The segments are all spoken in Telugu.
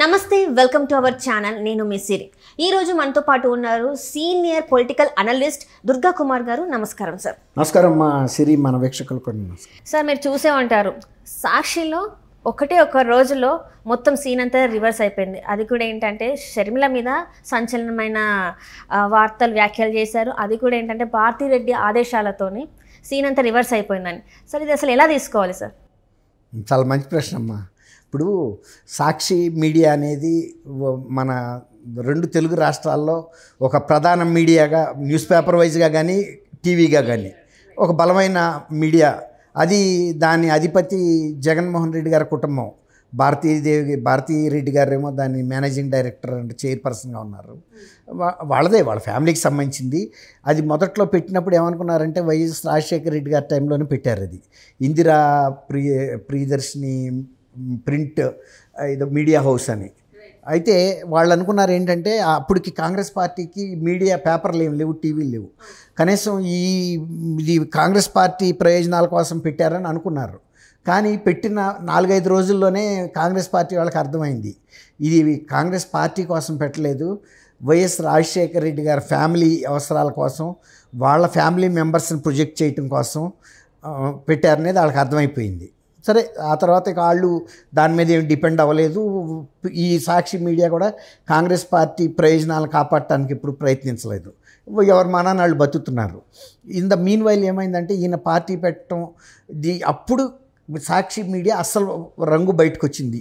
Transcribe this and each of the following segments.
నమస్తే వెల్కమ్ టు అవర్ ఛానల్. నేను మీ సిరి. ఈరోజు మనతో పాటు ఉన్నారు senior political analyst Durga Kumar గారు. నమస్కారం సార్. నమస్కారం మా సిరి, మన వీక్షకులు కూడా నమస్కారం. సార్, మీరు చూసే ఉంటారు సాక్షిలో ఒక రోజులో మొత్తం సీన్ అంతా రివర్స్ అయిపోయింది. అది కూడా ఏంటంటే షర్మిల మీద సంచలనమైన వార్తలు వ్యాఖ్యలు చేశారు. అది కూడా ఏంటంటే భారతిరెడ్డి ఆదేశాలతోని సీన్ అంతా రివర్స్ అయిపోయిందని. సార్, ఇది అసలు ఎలా తీసుకోవాలి సార్? చాలా మంచి ప్రశ్న అమ్మా. ఇప్పుడు సాక్షి మీడియా అనేది మన రెండు తెలుగు రాష్ట్రాల్లో ఒక ప్రధాన మీడియాగా, న్యూస్ పేపర్ వైజ్గా కానీ టీవీగా కానీ ఒక బలమైన మీడియా. అది దాని అధిపతి జగన్మోహన్ రెడ్డి గారి కుటుంబం. భారతీరెడ్డి గారేమో దాని మేనేజింగ్ డైరెక్టర్ అండ్ చైర్పర్సన్గా ఉన్నారు. వాళ్ళ ఫ్యామిలీకి సంబంధించింది. అది మొదట్లో పెట్టినప్పుడు ఏమనుకున్నారంటే వైఎస్ రాజశేఖర రెడ్డి గారి టైంలోనే పెట్టారు. అది ఇందిరా ప్రియదర్శిని ప్రింట్ ఏదో మీడియా హౌస్ అని. అయితే వాళ్ళు అనుకున్నారు ఏంటంటే అప్పటికి కాంగ్రెస్ పార్టీకి మీడియా పేపర్లు ఏం లేవు, టీవీలు లేవు. కనీసం ఇది కాంగ్రెస్ పార్టీ ప్రయోజనాల కోసం పెట్టారని అనుకున్నారు. కానీ పెట్టిన 4-5 రోజుల్లోనే కాంగ్రెస్ పార్టీ వాళ్ళకి అర్థమైంది ఇది కాంగ్రెస్ పార్టీ కోసం పెట్టలేదు, వైఎస్ రాజశేఖర రెడ్డి గారి ఫ్యామిలీ అవసరాల కోసం, వాళ్ళ ఫ్యామిలీ మెంబర్స్ని ప్రొజెక్ట్ చేయటం కోసం పెట్టారనేది వాళ్ళకి అర్థమైపోయింది. సరే, ఆ తర్వాత వాళ్ళు దాని మీద ఏమి డిపెండ్ అవ్వలేదు. ఈ సాక్షి మీడియా కూడా కాంగ్రెస్ పార్టీ ప్రయోజనాలను కాపాడటానికి ఎప్పుడు ప్రయత్నించలేదు. ఎవరి మానాన్ని వాళ్ళు బతుకుతున్నారు. ఇన్ ద మీన్ వైల్ ఏమైందంటే ఈయన పార్టీ పెట్టడం అప్పుడు సాక్షి మీడియా అస్సలు రంగు బయటకు వచ్చింది.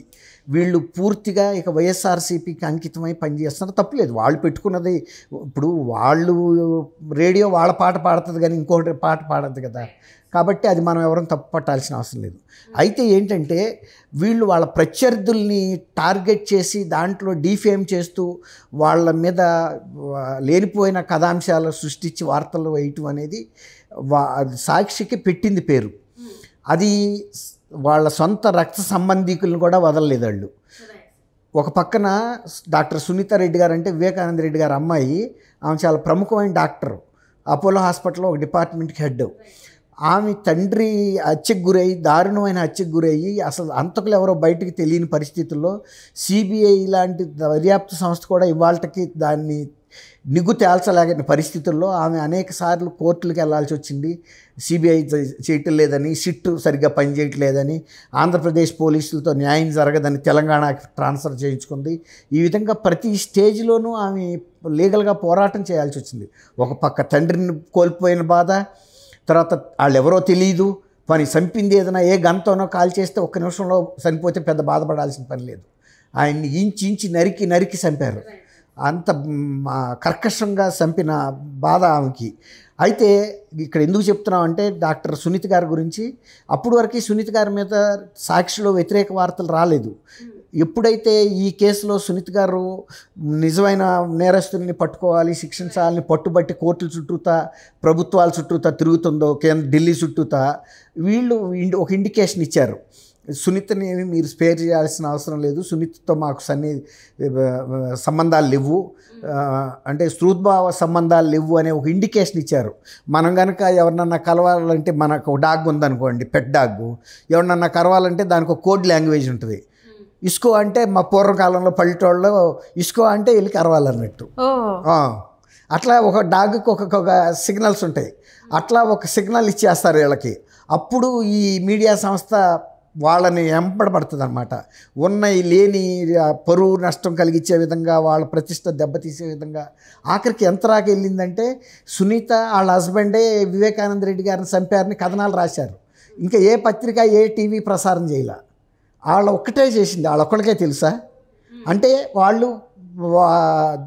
వీళ్ళు పూర్తిగా ఇక వైఎస్ఆర్సీపీకి అంకితమై పనిచేస్తున్నారు. తప్పులేదు, వాళ్ళు పెట్టుకున్నది. ఇప్పుడు వాళ్ళు రేడియో వాళ్ళ పాట పాడుతుంది కానీ ఇంకొకటి పాట పాడద్దు కదా. కాబట్టి అది మనం ఎవరైనా తప్పు పట్టాల్సిన అవసరం లేదు. అయితే ఏంటంటే వీళ్ళు వాళ్ళ ప్రత్యర్థుల్ని టార్గెట్ చేసి దాంట్లో డీఫేమ్ చేస్తూ వాళ్ళ మీద లేనిపోయిన కథాంశాలు సృష్టించి వార్తలు వేయటం అనేది సాక్షికి పెట్టింది పేరు. అది వాళ్ళ సొంత రక్త సంబంధికులను కూడా వదలలేదు వాళ్ళు. ఒక పక్కన డాక్టర్ సునీత రెడ్డి గారు అంటే వివేకానంద రెడ్డి గారు అమ్మాయి, ఆమె చాలా ప్రముఖమైన డాక్టర్, అపోలో హాస్పిటల్లో ఒక డిపార్ట్మెంట్కి హెడ్. ఆమె తండ్రి హత్యకు గురయ్యి, దారుణమైన హత్యకు గురయ్యి, అసలు అంతకులు ఎవరో బయటికి తెలియని పరిస్థితుల్లో సిబిఐ లాంటి దర్యాప్తు సంస్థ కూడా ఇవాళకి దాన్ని నిగ్గు తేల్చలేని పరిస్థితుల్లో ఆమె అనేక సార్లు కోర్టులకు వెళ్లాల్సి వచ్చింది. సిబిఐ చేయటం లేదని, సిట్ సరిగ్గా పనిచేయట్లేదని, ఆంధ్రప్రదేశ్ పోలీసులతో న్యాయం జరగదని తెలంగాణకి ట్రాన్స్ఫర్ చేయించుకుంది. ఈ విధంగా ప్రతి స్టేజ్లోనూ ఆమె లీగల్గా పోరాటం చేయాల్సి వచ్చింది. ఒక పక్క తండ్రిని కోల్పోయిన బాధ, తర్వాత వాళ్ళు ఎవరో తెలియదు, పని చంపింది ఏదైనా ఏ గంతోనో కాల్ చేస్తే ఒక్క నిమిషంలో చనిపోతే పెద్ద బాధపడాల్సిన పని లేదు. ఆయన్ని ఇంచి నరికి చంపారు. అంత కర్కశంగా చంపిన బాధ ఆమెకి. అయితే ఇక్కడ ఎందుకు చెప్తున్నామంటే డాక్టర్ సునీత గారి గురించి, అప్పటి వరకు సునీత గారి మీద సాక్షిలో వ్యతిరేక వార్తలు రాలేదు. ఎప్పుడైతే ఈ కేసులో సునీత గారు నిజమైన నేరస్తుల్ని పట్టుకోవాలి, శిక్షించాలని పట్టుబట్టి కోర్టుల చుట్టూతా, ప్రభుత్వాల చుట్టూతా తిరుగుతుందో, ఢిల్లీ చుట్టూతా, వీళ్ళు ఒక ఇండికేషన్ ఇచ్చారు. సునీతని మీరు స్పేర్ చేయాల్సిన అవసరం లేదు, సునీతతో మాకు సంబంధాలు లేవు, అంటే స్త్రూద్భావ సంబంధాలు లేవు అనే ఒక ఇండికేషన్ ఇచ్చారు. మనం కనుక ఎవరినన్నా కలవాలంటే, మనకు ఒక డాగ్ ఉందనుకోండి, పెట్ డాగ్, ఎవరినన్నా కలవాలంటే దానికి ఒక కోడ్ లాంగ్వేజ్ ఉంటుంది. ఇస్కో అంటే మా పూర్వకాలంలో పల్లెటూళ్ళలో ఇస్కో అంటే వెళ్ళి కరవాలన్నట్టు. అట్లా ఒక డాగ్కి ఒక సిగ్నల్స్ ఉంటాయి. అట్లా ఒక సిగ్నల్ ఇచ్చేస్తారు వీళ్ళకి. అప్పుడు ఈ మీడియా సంస్థ వాళ్ళని వెంబడబడుతుంది అన్నమాట. లేని పరువు నష్టం కలిగించే విధంగా, వాళ్ళ ప్రతిష్ట దెబ్బతీసే విధంగా. ఆఖరికి ఎంతరాకి వెళ్ళిందంటే సునీత వాళ్ళ హస్బెండే వివేకానంద రెడ్డి గారిని చంపారని కథనాలు రాశారు. ఇంకా ఏ పత్రిక, ఏ టీవీ ప్రసారం చేయాల. వాళ్ళ ఒక్కటే చేసింది, వాళ్ళొక్కడికే తెలుసా. అంటే వాళ్ళు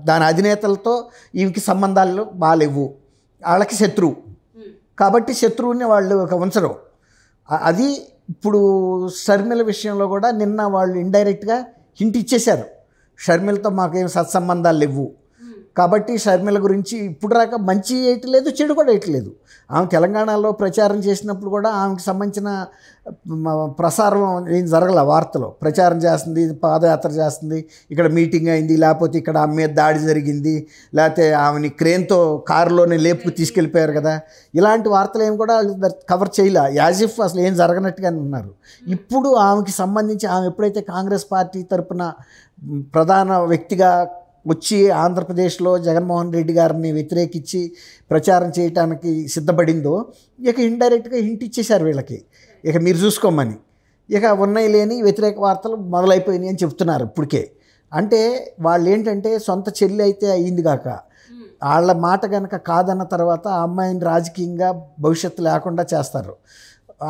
దాని అధినేతలతో ఈమెకి సంబంధాలు బాలేవు, వాళ్ళకి శత్రువు కాబట్టి శత్రువుని వాళ్ళు ఉంచరు. అది ఇప్పుడు షర్మిల విషయంలో కూడా నిన్న వాళ్ళు ఇండైరెక్ట్గా హింట్ ఇచ్చేశారు, షర్మిలతో మాకేం సత్సంబంధాలు లేవు, కాబట్టి షర్మిల గురించి ఇప్పుడు దాకా మంచి వేయట్లేదు, చెడు కూడా వేయట్లేదు. ఆమె తెలంగాణలో ప్రచారం చేసినప్పుడు కూడా ఆమెకు సంబంధించిన ప్రసారం ఏం జరగల, వార్తలో ప్రచారం చేస్తుంది, పాదయాత్ర చేస్తుంది, ఇక్కడ మీటింగ్ అయింది, లేకపోతే ఇక్కడ ఆమె మీద దాడి జరిగింది, లేకపోతే ఆమెని క్రేన్తో కారులోనే లేపుకు తీసుకెళ్ళిపోయారు కదా, ఇలాంటి వార్తలు ఏమి కూడా కవర్ చేయలే, యాజ్ ఇఫ్ అసలు ఏం జరగనట్టుగానే ఉన్నారు. ఇప్పుడు ఆమెకి సంబంధించి ఆమె ఎప్పుడైతే కాంగ్రెస్ పార్టీ తరఫున ప్రధాన వ్యక్తిగా వచ్చి ఆంధ్రప్రదేశ్లో జగన్మోహన్ రెడ్డి గారిని వ్యతిరేకించి ప్రచారం చేయడానికి సిద్ధపడిందో, ఇక ఇండైరెక్ట్గా హింట్ ఇచ్చేశారు వీళ్ళకి, ఇక మీరు చూసుకోమని. ఇక ఉన్నాయి లేని వ్యతిరేక వార్తలు మొదలైపోయినాయి అని చెప్తున్నారు ఇప్పటికే. అంటే వాళ్ళు ఏంటంటే సొంత చెల్లి అయితే అయ్యింది కాక, వాళ్ళ మాట కనుక కాదన్న తర్వాత ఆ అమ్మాయిని రాజకీయంగా భవిష్యత్తు లేకుండా చేస్తారు.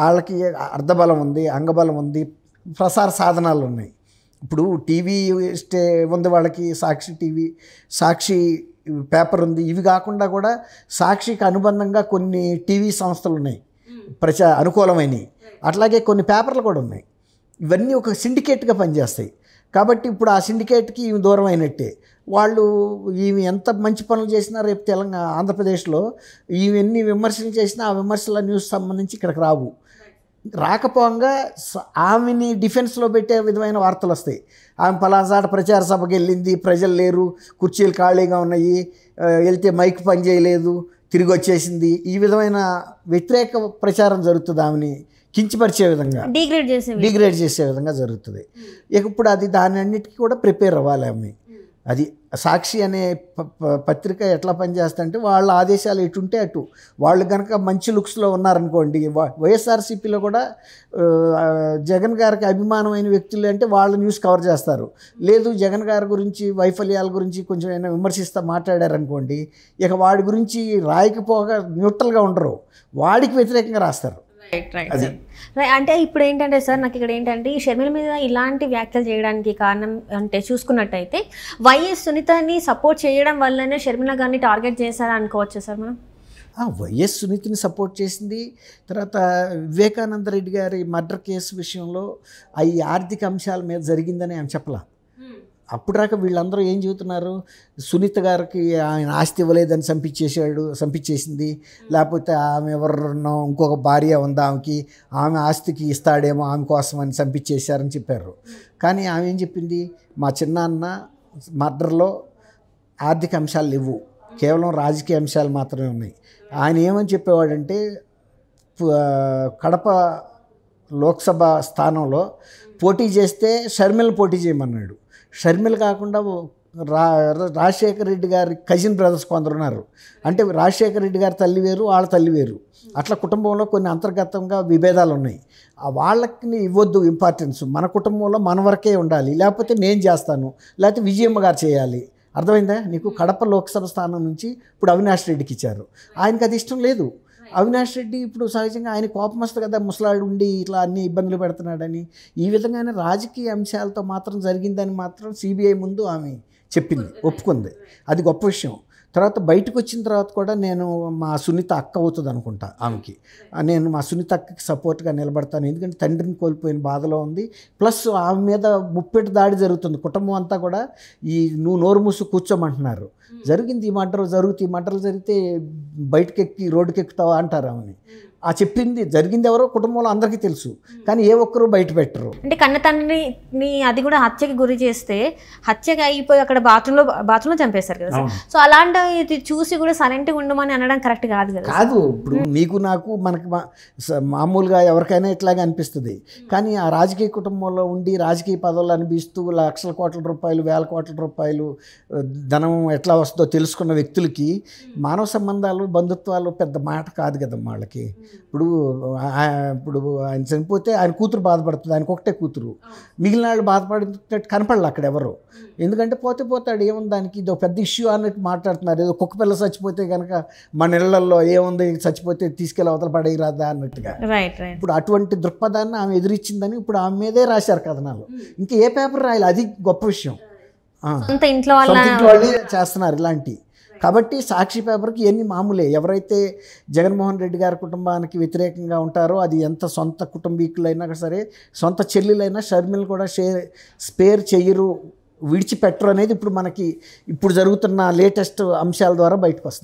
వాళ్ళకి అర్ధబలం ఉంది, అంగబలం ఉంది, ప్రసార సాధనాలు ఉన్నాయి. ఇప్పుడు టీవీ ఉంది వాళ్ళకి, సాక్షి టీవీ, సాక్షి పేపర్ ఉంది. ఇవి కాకుండా కూడా సాక్షికి అనుబంధంగా కొన్ని టీవీ సంస్థలు ఉన్నాయి అనుకూలమైనవి, అట్లాగే కొన్ని పేపర్లు కూడా ఉన్నాయి. ఇవన్నీ ఒక సిండికేట్గా పనిచేస్తాయి. కాబట్టి ఇప్పుడు ఆ సిండికేట్కి ఈమె దూరం అయినట్టే. వాళ్ళు ఈమె ఎంత మంచి పనులు చేసినా రేపు ఆంధ్రప్రదేశ్లో ఈమె ఎన్ని విమర్శలు చేసినా ఆ విమర్శల న్యూస్ సంబంధించి ఇక్కడికి రావు. రాకపోగా ఆమెని డిఫెన్స్లో పెట్టే విధమైన వార్తలు వస్తాయి. ఆమె పలాసాట ప్రచార సభకి వెళ్ళింది, ప్రజలు లేరు, కుర్చీలు ఖాళీగా ఉన్నాయి, వెళ్తే మైక్ పని చేయలేదు, తిరిగి వచ్చేసింది, ఈ విధమైన వ్యతిరేక ప్రచారం జరుగుతుంది. ఆమెని కించపరిచే విధంగా, డిగ్రేడ్ చేసే విధంగా జరుగుతుంది. ఇక ఇప్పుడు అది దాని అన్నిటికీ కూడా ప్రిపేర్ అవ్వాలి ఆమె. అది సాక్షి అనే పత్రిక ఎట్లా పనిచేస్తుంటే వాళ్ళ ఆదేశాలు ఎటుంటే అటు, వాళ్ళు కనుక మంచి లుక్స్లో ఉన్నారనుకోండి, వైఎస్ఆర్సీపీలో కూడా జగన్ గారికి అభిమానమైన వ్యక్తులు అంటే వాళ్ళ న్యూస్ కవర్ చేస్తారు. లేదు జగన్ గారి గురించి వైఫల్యాల గురించి కొంచెం ఏమైనా విమర్శిస్తూ మాట్లాడారనుకోండి, ఇక వాడి గురించి రాయకపోగా న్యూట్రల్గా ఉండరు, వాడికి వ్యతిరేకంగా రాస్తారు. అంటే ఇప్పుడు ఏంటంటే సార్, నాకు ఇక్కడ ఏంటంటే ఈ షర్మిల మీద ఇలాంటి వ్యాఖ్యలు చేయడానికి కారణం అంటే చూసుకున్నట్టయితే వైఎస్ సునీతని సపోర్ట్ చేయడం వల్లనే షర్మిల గారిని టార్గెట్ చేశారా అనుకోవచ్చు సార్ మనం? వైఎస్ సునీతని సపోర్ట్ చేసింది. తర్వాత వివేకానంద రెడ్డి గారి మర్డర్ కేసు విషయంలో ఈ ఆర్థిక అంశాల మీద జరిగిందని ఆమె చెప్పలా. అప్పుడు దాకా వీళ్ళందరూ ఏం చెబుతున్నారు, సునీత గారికి ఆయన ఆస్తి ఇవ్వలేదని చంపించేసింది, లేకపోతే ఆమె ఎవరినో ఇంకొక భార్య ఉందా ఆమెకి, ఆమె ఆస్తికి ఇస్తాడేమో ఆమె కోసం అని చంపించేశారని చెప్పారు. కానీ ఆమె ఏం చెప్పింది, మా చిన్నాన్న మర్డర్లో ఆర్థిక అంశాలు లేవు, కేవలం రాజకీయ అంశాలు మాత్రమే ఉన్నాయి. ఆయన ఏమని చెప్పేవాడంటే కడప లోక్సభ స్థానంలో పోటీ చేస్తే షర్మిలను పోటీ చేయమన్నాడు. షర్మిల కాకుండా రాజశేఖర రెడ్డి గారి కజిన్ బ్రదర్స్ కొందరు ఉన్నారు. అంటే రాజశేఖర రెడ్డి గారి తల్లి వేరు, వాళ్ళ తల్లి వేరు, అట్లా కుటుంబంలో కొన్ని అంతర్గతంగా విభేదాలు ఉన్నాయి. వాళ్ళకి ఇవ్వద్దు ఇంపార్టెన్స్, మన కుటుంబంలో మన వరకే ఉండాలి, లేకపోతే నేను చేస్తాను, లేకపోతే విజయమ్మ గారు చేయాలి. అర్థమైందా నీకు? కడప లోక్సభ స్థానం నుంచి ఇప్పుడు అవినాష్ రెడ్డికి ఇచ్చారు. ఆయనకి అది ఇష్టం లేదు. అవినాష్ రెడ్డి ఇప్పుడు సహజంగా ఆయన కోపం వస్తుంది కదా, ముసలాడు ఉండి ఇట్లా అన్ని ఇబ్బందులు పెడుతున్నాడని. ఈ విధంగానే రాజకీయ అంశాలతో మాత్రం జరిగిందని మాత్రం సిబిఐ ముందు ఆమె చెప్పింది, ఒప్పుకుంది. అది గొప్ప విషయం. తర్వాత బయటకు వచ్చిన తర్వాత కూడా నేను మా సునీత అక్క అవుతుంది అనుకుంటా ఆమెకి, నేను మా సునీత అక్కకి సపోర్ట్గా నిలబడతాను, ఎందుకంటే తండ్రిని కోల్పోయిన బాధలో ఉంది. ప్లస్ ఆమె మీద ముప్పెట్టి దాడి జరుగుతుంది, కుటుంబం అంతా కూడా నువ్వు నోరు మూసు కూర్చోమంటున్నారు. జరిగింది ఈ మర్డర్లు జరిగితే బయటకెక్కి రోడ్డుకి ఎక్కుతావా అంటారు ఆమెని. ఆ చెప్పింది జరిగింది ఎవరో కుటుంబంలో అందరికీ తెలుసు, కానీ ఏ ఒక్కరు బయట పెట్టరు. అంటే కన్న తండ్రిని అది కూడా హత్యకి గురి చేస్తే హత్యకి అయిపోయి అక్కడ బాత్రూంలో చంపేస్తారు కదా. సో అలాంటి చూసి కూడా సైలెంట్గా ఉండమని అనడం కరెక్ట్ కాదు కదా. కాదు, ఇప్పుడు నీకు నాకు మనకి మామూలుగా ఎవరికైనా ఇట్లాగే అనిపిస్తుంది. కానీ ఆ రాజకీయ కుటుంబంలో ఉండి రాజకీయ పదవులు అనిపిస్తూ లక్షల కోట్ల రూపాయలు, వేల కోట్ల రూపాయలు ధనం ఎట్లా వస్తుందో తెలుసుకున్న వ్యక్తులకి మానవ సంబంధాలు, బంధుత్వాలు పెద్ద మాట కాదు కదా వాళ్ళకి. ఇప్పుడు ఆయన చనిపోతే ఆయన కూతురు బాధపడుతుంది, ఆయనకు ఒకటే కూతురు, మిగిలిన వాళ్ళు బాధపడినట్టు కనపడలే అక్కడ ఎవరు. ఎందుకంటే పోతాడు, ఏముంది దానికి, ఇది ఒక పెద్ద ఇష్యూ అన్నట్టు మాట్లాడుతున్నారు. ఏదో కుక్క పిల్ల చచ్చిపోతే కనుక మన ఇళ్లలో ఏముంది, చచ్చిపోతే తీసుకెళ్ళి అవతల పడేయరాదా అన్నట్టుగా. ఇప్పుడు అటువంటి దృక్పథాన్ని ఆమె ఎదురిచ్చిందని ఇప్పుడు ఆమె మీదే రాశారు కథనాలు. ఇంకా ఏ పేపర్ రాయాలి, అది గొప్ప విషయం. ఇంట్లో వాళ్ళే చేస్తున్నారు ఇలాంటి. కాబట్టి సాక్షి పేపర్కి ఎన్ని మామూలే. ఎవరైతే జగన్మోహన్ రెడ్డి గారి కుటుంబానికి వ్యతిరేకంగా ఉంటారో, అది ఎంత సొంత కుటుంబీకులైనా సరే, సొంత చెల్లెలైనా షర్మిల కూడా స్పేర్ చెయ్యరు విడిచిపెట్టరు అనేది ఇప్పుడు మనకి ఇప్పుడు జరుగుతున్న లేటెస్ట్ అంశాల ద్వారా బయటకు వస్తుంది.